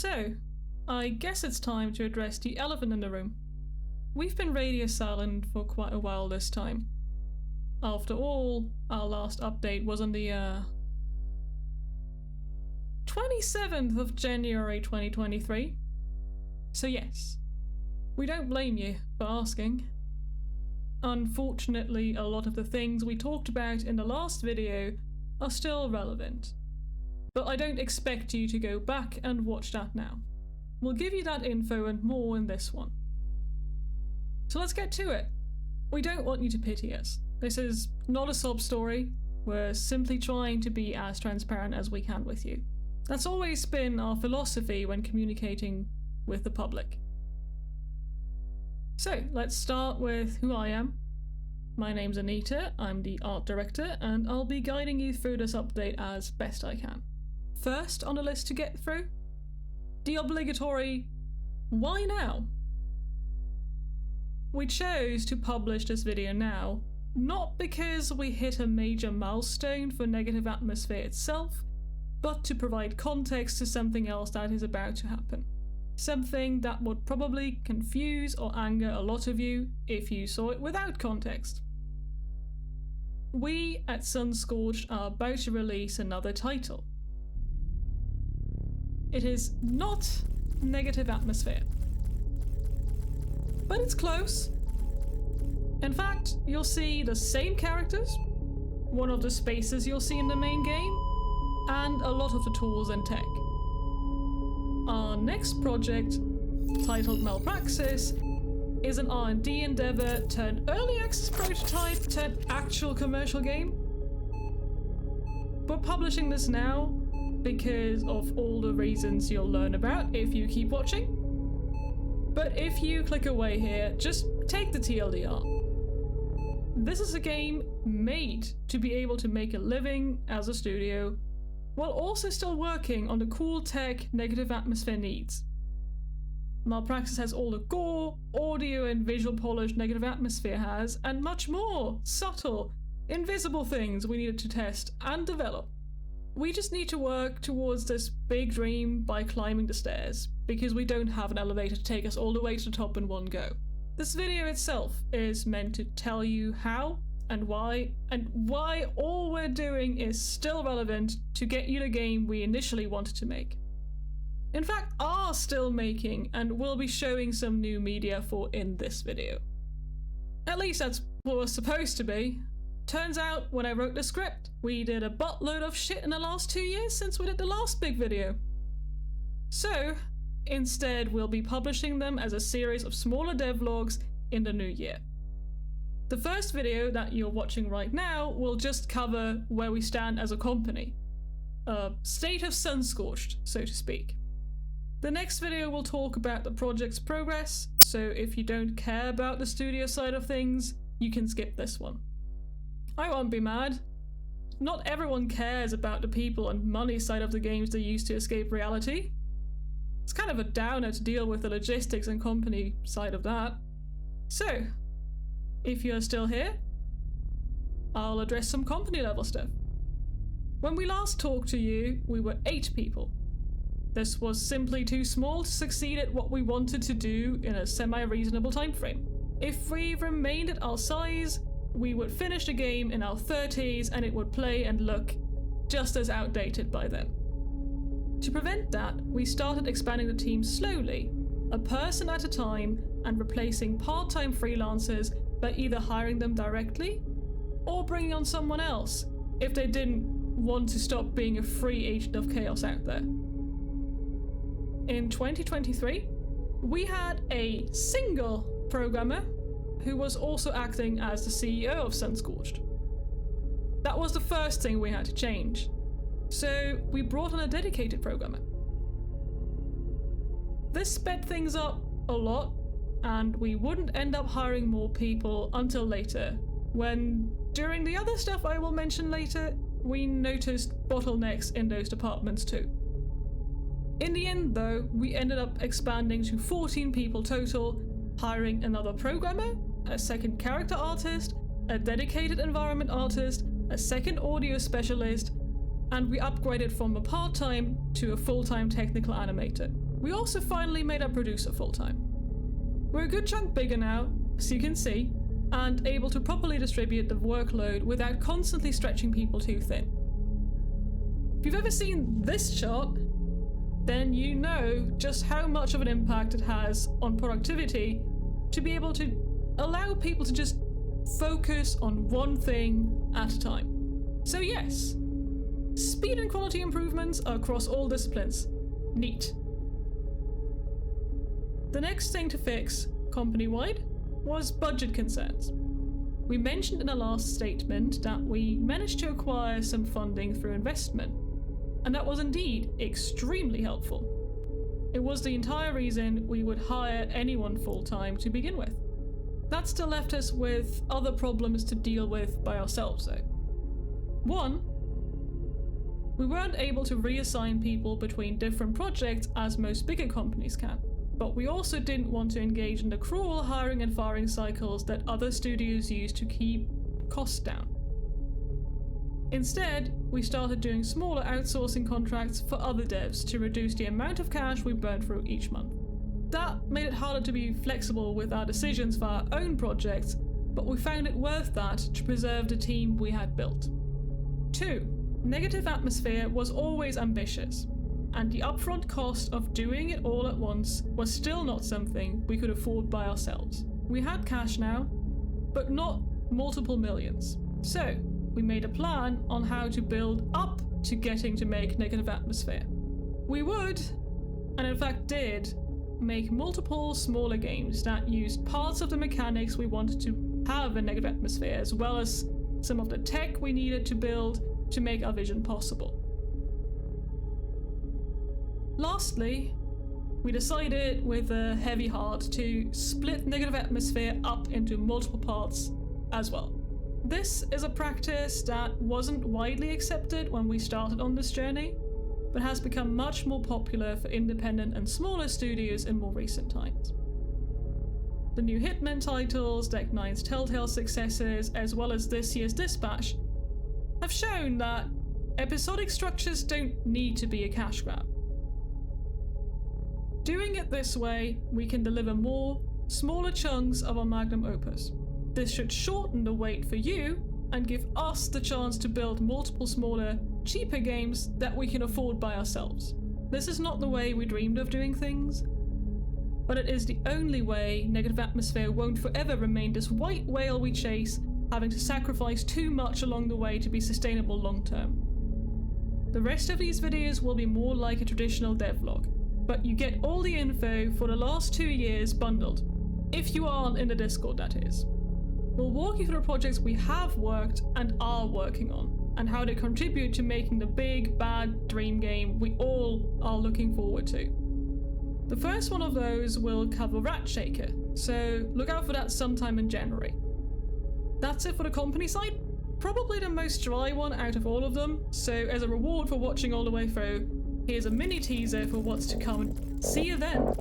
So, I guess it's time to address the elephant in the room. We've been radio silent for quite a while this time. After all, our last update was on the 27th of January 2023. So yes, we don't blame you for asking. Unfortunately, a lot of the things we talked about in the last video are still relevant. But I don't expect you to go back and watch that now. We'll give you that info and more in this one. So let's get to it. We don't want you to pity us. This is not a sob story. We're simply trying to be as transparent as we can with you. That's always been our philosophy when communicating with the public. So let's start with who I am. My name's Anita, I'm the art director, and I'll be guiding you through this update as best I can. First on the list to get through, the obligatory why now? We chose to publish this video now, not because we hit a major milestone for negative atmosphere itself, but to provide context to something else that is about to happen. Something that would probably confuse or anger a lot of you if you saw it without context. We at Sunscorched are about to release another title. It is not negative atmosphere, but it's close. In fact, you'll see the same characters, one of the spaces you'll see in the main game, and a lot of the tools and tech. Our next project, titled Malpraxis, is an R&D endeavor turned early access prototype turned actual commercial game. We're publishing this now because of all the reasons you'll learn about if you keep watching. But if you click away here, just take the TLDR. This is a game made to be able to make a living as a studio, while also still working on the cool tech negative atmosphere needs. Malpraxis has all the gore, audio and visual polish negative atmosphere has, and much more subtle, invisible things we needed to test and develop. We just need to work towards this big dream by climbing the stairs, because we don't have an elevator to take us all the way to the top in one go. This video itself is meant to tell you how and why all we're doing is still relevant to get you the game we initially wanted to make. In fact, are still making and will be showing some new media for in this video. At least that's what was supposed to be. Turns out, when I wrote the script, we did a buttload of shit in the last 2 years since we did the last big video. So, instead we'll be publishing them as a series of smaller devlogs in the new year. The first video that you're watching right now will just cover where we stand as a company. A state of Sunscorched, so to speak. The next video will talk about the project's progress, so if you don't care about the studio side of things, you can skip this one. I won't be mad. Not everyone cares about the people and money side of the games they use to escape reality. It's kind of a downer to deal with the logistics and company side of that. So, if you're still here, I'll address some company level stuff. When we last talked to you, we were 8 people. This was simply too small to succeed at what we wanted to do in a semi-reasonable time frame. If we remained at our size, we would finish the game in our 30s and it would play and look just as outdated by then. To prevent that, we started expanding the team slowly, a person at a time, and replacing part-time freelancers by either hiring them directly or bringing on someone else if they didn't want to stop being a free agent of chaos out there. In 2023, we had a single programmer who was also acting as the CEO of Sunscorched. That was the first thing we had to change, so we brought on a dedicated programmer. This sped things up a lot, and we wouldn't end up hiring more people until later, when, during the other stuff I will mention later, we noticed bottlenecks in those departments too. In the end though, we ended up expanding to 14 people total, hiring another programmer, a second character artist, a dedicated environment artist, a second audio specialist, and we upgraded from a part-time to a full-time technical animator. We also finally made our producer full-time. We're a good chunk bigger now, as you can see, and able to properly distribute the workload without constantly stretching people too thin. If you've ever seen this chart, then you know just how much of an impact it has on productivity to be able to allow people to just focus on one thing at a time. So yes, speed and quality improvements across all disciplines. Neat. The next thing to fix, company-wide, was budget concerns. We mentioned in the last statement that we managed to acquire some funding through investment, and that was indeed extremely helpful. It was the entire reason we would hire anyone full-time to begin with. That still left us with other problems to deal with by ourselves though. One, we weren't able to reassign people between different projects as most bigger companies can. But we also didn't want to engage in the cruel hiring and firing cycles that other studios use to keep costs down. Instead, we started doing smaller outsourcing contracts for other devs to reduce the amount of cash we burn through each month. That made it harder to be flexible with our decisions for our own projects, but we found it worth that to preserve the team we had built. 2. Negative atmosphere was always ambitious, and the upfront cost of doing it all at once was still not something we could afford by ourselves. We had cash now, but not multiple millions. So, we made a plan on how to build up to getting to make negative atmosphere. We would, and in fact did, make multiple smaller games that used parts of the mechanics we wanted to have in negative atmosphere, as well as some of the tech we needed to build to make our vision possible. Lastly, we decided with a heavy heart to split negative atmosphere up into multiple parts as well. This is a practice that wasn't widely accepted when we started on this journey, but has become much more popular for independent and smaller studios in more recent times. The new Hitman titles, Deck 9's Telltale successes, as well as this year's Dispatch, have shown that episodic structures don't need to be a cash grab. Doing it this way, we can deliver more, smaller chunks of our magnum opus. This should shorten the wait for you and give us the chance to build multiple smaller, cheaper games that we can afford by ourselves. This is not the way we dreamed of doing things, but it is the only way negative atmosphere won't forever remain this white whale we chase, having to sacrifice too much along the way to be sustainable long term. The rest of these videos will be more like a traditional devlog, but you get all the info for the last 2 years bundled, if you aren't in the Discord that is. We'll walk you through the projects we have worked and are working on, and how they contribute to making the big, bad dream game we all are looking forward to. The first one of those will cover Rat Shaker, so look out for that sometime in January. That's it for the company side. Probably the most dry one out of all of them, so as a reward for watching all the way through, here's a mini teaser for what's to come. See you then!